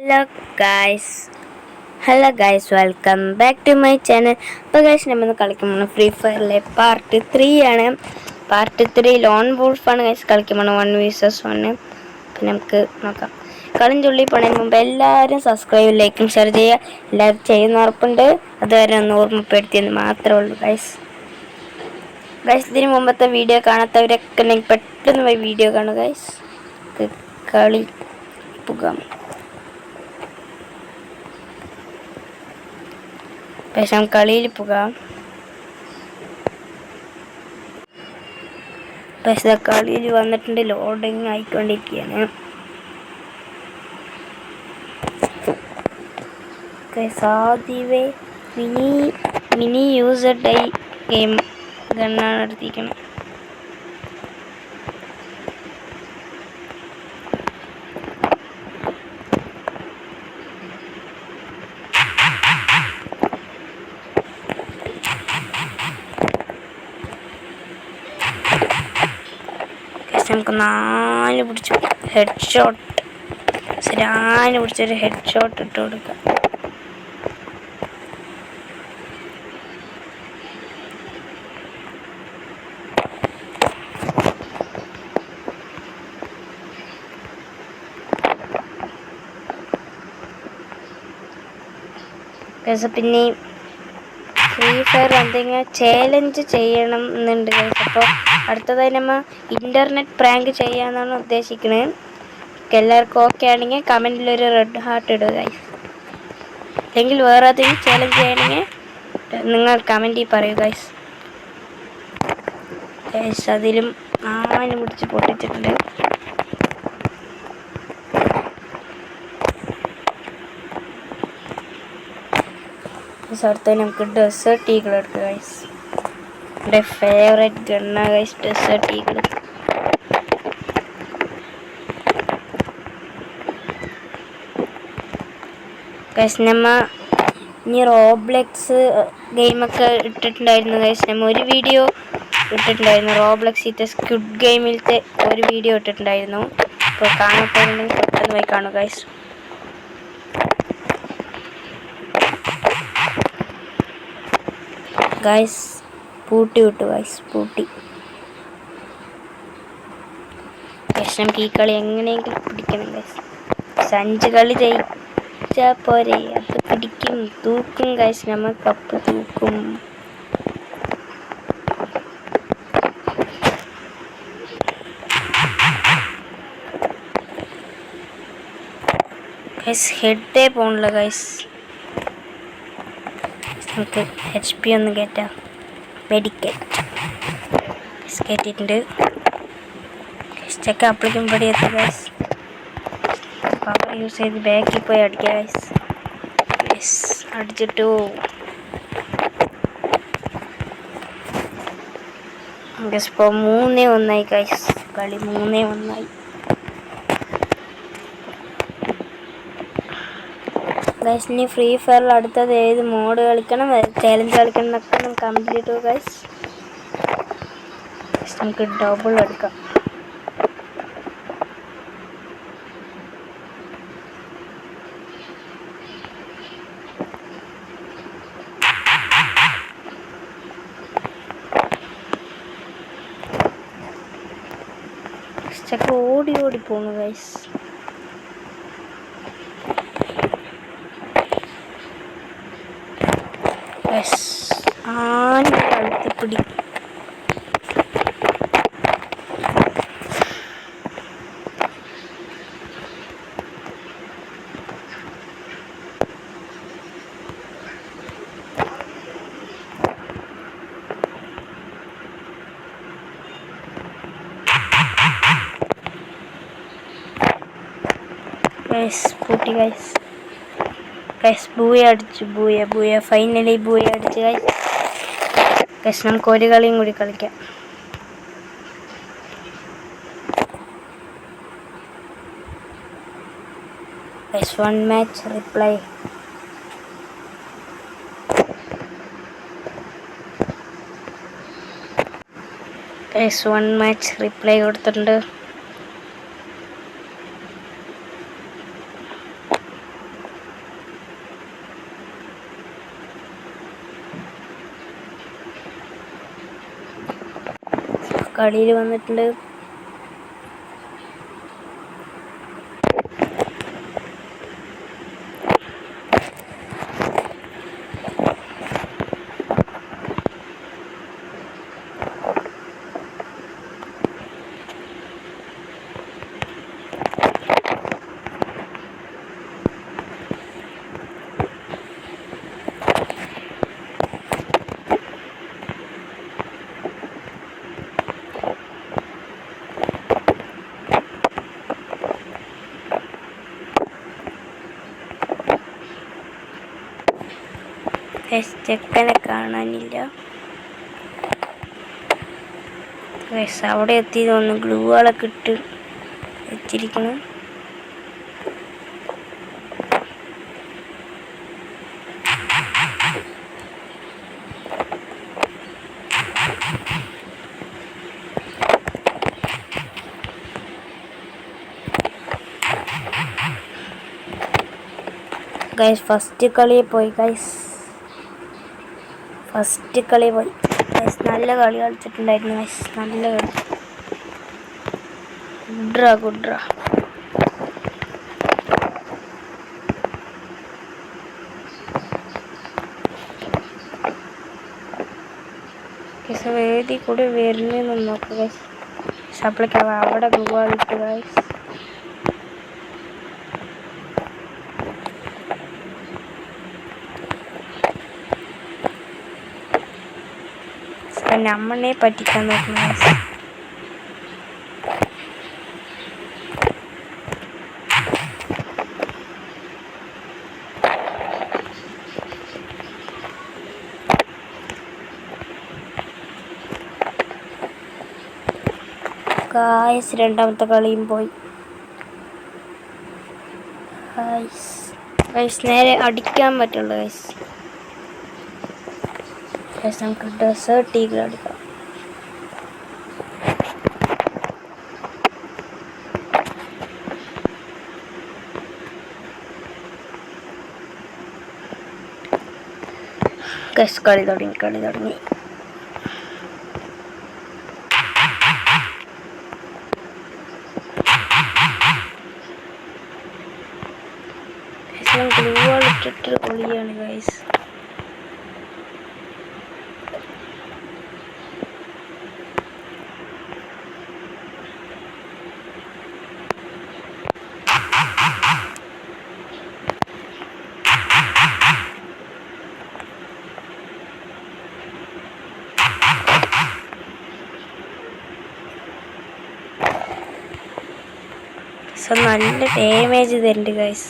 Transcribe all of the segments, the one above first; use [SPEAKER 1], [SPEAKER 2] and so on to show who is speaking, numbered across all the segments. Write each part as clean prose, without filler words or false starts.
[SPEAKER 1] Hello guys hello guys welcome back to my channel. അപ്പോൾ guys നമ്മൾ കളിക്കുമ്പോൾ free ഫയറിലെ part 3 ആണ്. പാർട്ട് 3 ലോൺ വോൾഫാണ് ഗായ്സ് കളിക്കുമ്പോൾ 1 vs 1. അപ്പം നമുക്ക് നോക്കാം. കളിയും ചുള്ളി പോണതിന് മുമ്പ് എല്ലാവരും സബ്സ്ക്രൈബ് ലൈക്കും ഷെയർ ചെയ്യുക. എല്ലാവരും ചെയ്യുന്ന ഉറപ്പുണ്ട്. അതുവരെ ഒന്ന് ഓർമ്മപ്പെടുത്തിയെന്ന് മാത്രമേ ഉള്ളൂ ഗായ്സ്. ഇതിന് മുമ്പത്തെ വീഡിയോ കാണാത്തവരൊക്കെ ഉണ്ടെങ്കിൽ പെട്ടെന്ന് പോയി വീഡിയോ കാണുക ഗായ്സ്. കളി പോകാം. പക്ഷെ കളിയിൽ പോകാം. പക്ഷെ കളിയിൽ വന്നിട്ടുണ്ട്, ലോഡിങ് ആയിക്കൊണ്ടിരിക്കുകയാണ്. സാധ്യവേ മിനി യൂസർ ഡൈ ഗെയിം ഗണ്ണാണ് എടുത്തിരിക്കുന്നത്. നമുക്ക് 4 പിടിച്ചു ഹെഡ് ഷോട്ട്, ശരാന് പിടിച്ചൊരു ഹെഡ് ഷോട്ട് ഇട്ട് കൊടുക്കാം. പിന്നെ ഫ്രീ ഫയർ എന്തെങ്കിലും ചാലഞ്ച് ചെയ്യണം എന്നുണ്ട്. അപ്പോൾ അടുത്തതായി നമ്മൾ ഇൻ്റർനെറ്റ് പ്രാങ്ക് ചെയ്യാമെന്നാണ് ഉദ്ദേശിക്കുന്നത്. എല്ലാവർക്കും ഓക്കെ ആണെങ്കിൽ കമൻറ്റിലൊരു റെഡ് ഹാർട്ട് ഇടുക ഗൈസ്. അല്ലെങ്കിൽ വേറെ ഏതെങ്കിലും ചാലഞ്ച് ചെയ്യണമെങ്കിൽ നിങ്ങൾ കമൻറ്റിൽ പറയുക ഗൈസ്. അതിലും 4 പിടിച്ച് പൊട്ടിച്ചിട്ടുണ്ട്. അടുത്ത നമുക്ക് ഡെസേർട്ട് ഈഗിൾ എടുക്കുക ഗൈസ്. എൻ്റെ ഫേവറേറ്റ് ഗണ്ണ ഗൈസ് ഡെസേർട്ട് ഈഗിൾ. ഗൈസ് നമ്മ ഇനി റോബ്ലെക്സ് ഗെയിമൊക്കെ ഇട്ടിട്ടുണ്ടായിരുന്നു ഗൈസ്. നമ്മ ഒരു വീഡിയോ ഇട്ടിട്ടുണ്ടായിരുന്നു റോബ്ലെക്സിലത്തെ സ്ക്വിഡ് ഗെയിമിലത്തെ ഒരു വീഡിയോ ഇട്ടിട്ടുണ്ടായിരുന്നു. അപ്പോൾ കാണാത്തവരുണ്ടെങ്കിൽ പെട്ടെന്ന് പോയി കാണുക ഗൈസ്. ഗൈസ് പൂട്ടി വിട്ടു ഗൈസ്, പൂട്ടി. പക്ഷെ നമുക്ക് ഈ കളി എങ്ങനെയെങ്കിലും പിടിക്കണം ഗൈസ്. 5 കളി ജയിച്ചാൽ പോരെ, അത് പിടിക്കും, തൂക്കും ഗൈസ്. നമ്മൾ കപ്പ് തൂക്കും. ഗൈസ് ഹെഡേ പോണില്ല ഗൈസ്. നമുക്ക് HP ഒന്ന് കയറ്റാം. മെഡിക്കറ്റ് കയറ്റിയിട്ടുണ്ട്. ചെക്ക അപ്പോഴേക്കും ഇവിടെ എത്തുക ഗൈസ്. പവർ യൂസ് ചെയ്ത് ബാക്കിൽ പോയി അടിക്കുക ഗൈസ്. അടിച്ചിട്ടു ഗൈസ്. ഇപ്പോൾ 3-1 ഗൈസ്. കളി 3-1. ഗൈസ് ഇനി ഫ്രീ ഫയറിൽ അടുത്തത് ഏത് മോഡ് കളിക്കണം, ചാലഞ്ച് കളിക്കണം എന്നൊക്കെ നമുക്ക് കംപ്ലീറ്റ് ചെയ്തു ഗൈസ്. നമുക്ക് ഡബിൾ എടുക്കാം. ചക്ക ഓടി ഓടി പോണു ഗൈസ്. അടുത്തപ്പിടി പൂട്ടി ഗൈസ്. ബൂയ അടിച്ചു, ബൂയ ഫൈനലി ബൂയ അടിച്ചു ഗൈസ്. നമുക്ക് ഒരു കളിയും കൂടി കളിക്കാം. One match replay. One match replay കൊടുത്തിട്ടുണ്ട്. കളിയിൽ വന്നിട്ടുണ്ട്. ചെക്കനെ കാണാനില്ല. അവിടെ എത്തി തോന്നുന്നു. ഗ്ലൂകളൊക്കെ ഇട്ട് വെച്ചിരിക്കണം. ഗൈസ് ഫസ്റ്റ് കളി പോയി. നല്ല കളി കളിച്ചിട്ടുണ്ടായിരുന്നു ഗൈസ്. നല്ല കളി. ഗുഡ്ര വേദി കൂടെ വരുന്നതെന്ന് നോക്കുക ഗൈസ്. അപ്പോഴേക്ക് അവിടെ ഗുവാളിട്ട് ഗൈസ്. നമ്മനെ പറ്റിക്കാൻ നോക്കുന്നു ഗൈസ്. രണ്ടാമത്തെ കളിയും പോയി ഗൈസ്. നേരെ അടിക്കാൻ പറ്റുള്ളൂ ഗൈസ്. നമുക്ക് ഡെസേർട്ട് ഈഗിൾ അടിക്കാം. കളി തുടങ്ങി. ഗ്ലൂവാളിട്ടിട്ട് പൊളിയാണ് ഗൈസ്. നല്ല ഡാമേജ് തരുന്നുണ്ട് ഗൈസ്.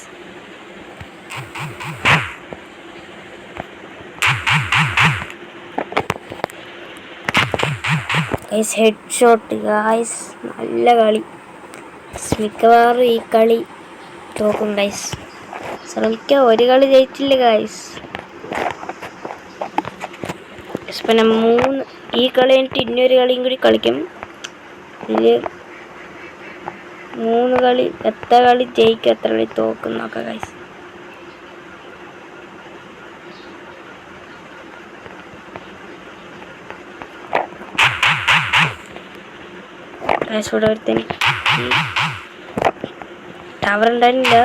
[SPEAKER 1] Head shot guys. നല്ല കളി. മിക്കവാറും ഈ കളി തോക്കും ഗൈസ്. ശ്രമിക്കാം. ഒരു കളി ജയിച്ചില്ല ഗൈസ്. പിന്നെ ഈ കളി കഴിഞ്ഞിട്ട് ഇന്നൊരു കളിയും കൂടി കളിക്കും. ഇതിൽ 3 കളി. എത്ര കളി ജയിക്കും എത്ര കളി തോക്കും നോക്കാം ഗൈസ്. ഇവിടെ ഒരുത്തന് ടവർ ഉണ്ടായിരുന്നില്ല.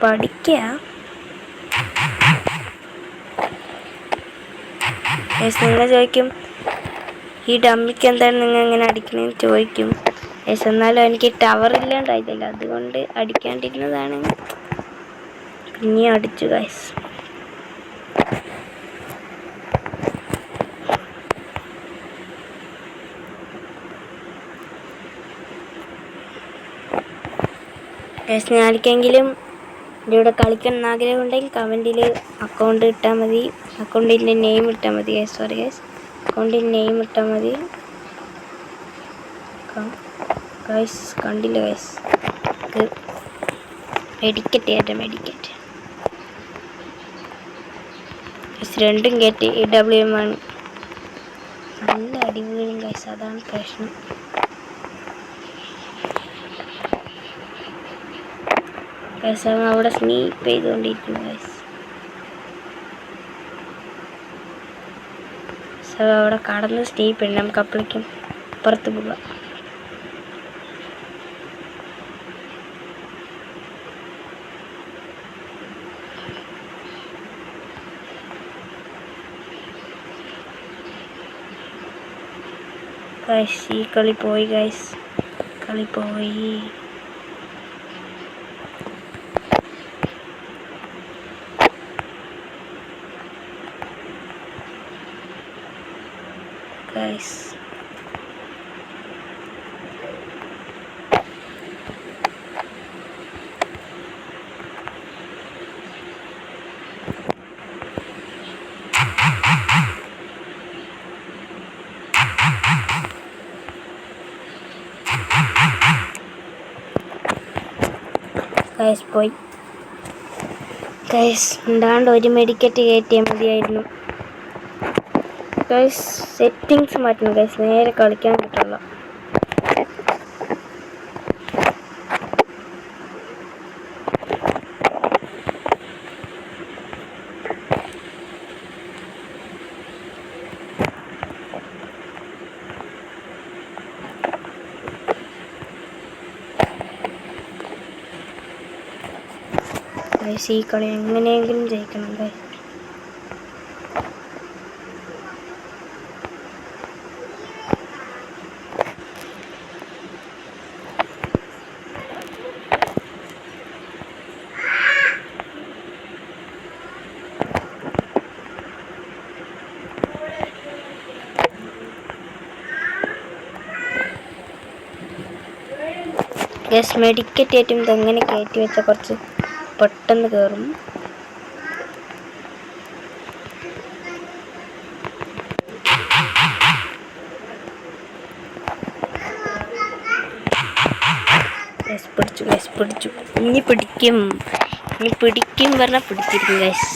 [SPEAKER 1] പഠിക്കുക. നിങ്ങൾ ചോദിക്കും ഈ ഡമ്മിക്ക് എന്താണ് നിങ്ങൾ ഇങ്ങനെ അടിക്കണമെന്ന് ചോദിക്കും. എന്നാലും എനിക്ക് ടവർ ഇല്ലാണ്ടായില്ല, അതുകൊണ്ട് അടിക്കാണ്ടിരുന്നതാണ്. പിന്നെ അടിച്ചു ഗൈസ്. ആർക്കെങ്കിലും ഇവിടെ കളിക്കണം ആഗ്രഹം ഉണ്ടെങ്കിൽ കമൻറ്റിൽ അക്കൗണ്ട് ഇട്ടാൽ മതി. അക്കൗണ്ടിൻ്റെ നെയിം ഇട്ടാൽ മതി ഗൈസ്. സോറി ഗൈസ്, അക്കൗണ്ടിൻ്റെ നെയിം ഇട്ടാൽ മതി ഗൈസ്. കണ്ടില്ല ഗൈസ്. മെഡിക്കറ്റ് രണ്ടും കയറ്റി EWM ആണ്. നല്ല അടിപൊളിയും ഗൈസ്, അതാണ് പ്രശ്നം. ഗൈസ് അവിടെ സ്നീപ്പ് ചെയ്തുകൊണ്ടിരിക്കുന്നു ഗൈസ്. അവിടെ കടന്ന് സ്റ്റേപ്പ് ഉണ്ട്, നമുക്ക് അപ്പോഴേക്കും പുറത്ത് പോകാം. ഗൈസ് ഈ കളി പോയി, ഗൈസ് കളി പോയി. ഗൈസ് ഗൈസ് പോയി. ഗൈസ് ഉണ്ടാണ്ട് ഒരു മെഡിക്കറ്റ് കയറ്റിയാൽ മതിയായിരുന്നു. ഗൈസ് സെറ്റിങ്സ് മാറ്റണം ഗൈസ്, നേരെ കളിക്കാൻ പറ്റുള്ളൂ. ഗൈസ് ഈ കളി എങ്ങനെയെങ്കിലും ജയിക്കണം ഗൈസ്. ഗൈസ് മെഡിക്കറ്റ് ഏറ്റവും ഇതെങ്ങനെ കയറ്റി വെച്ചാൽ കുറച്ച് പെട്ടെന്ന് കയറും. പിടിച്ചു. ഇനി പിടിക്കും പറഞ്ഞാൽ പിടിച്ചിരിക്കും ഗൈസ്.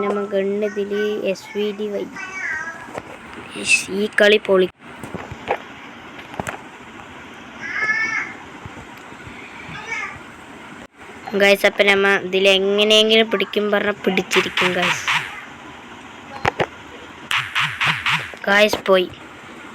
[SPEAKER 1] നമ്മ ഗണ്ണതിൽ SVDY. ഈ കളി പൊളി. ഗൈസ് അപ്പം നമ്മ ഇതിൽ എങ്ങനെയെങ്കിലും പിടിക്കും പറഞ്ഞാൽ പിടിച്ചിരിക്കും ഗൈസ്. പോയി.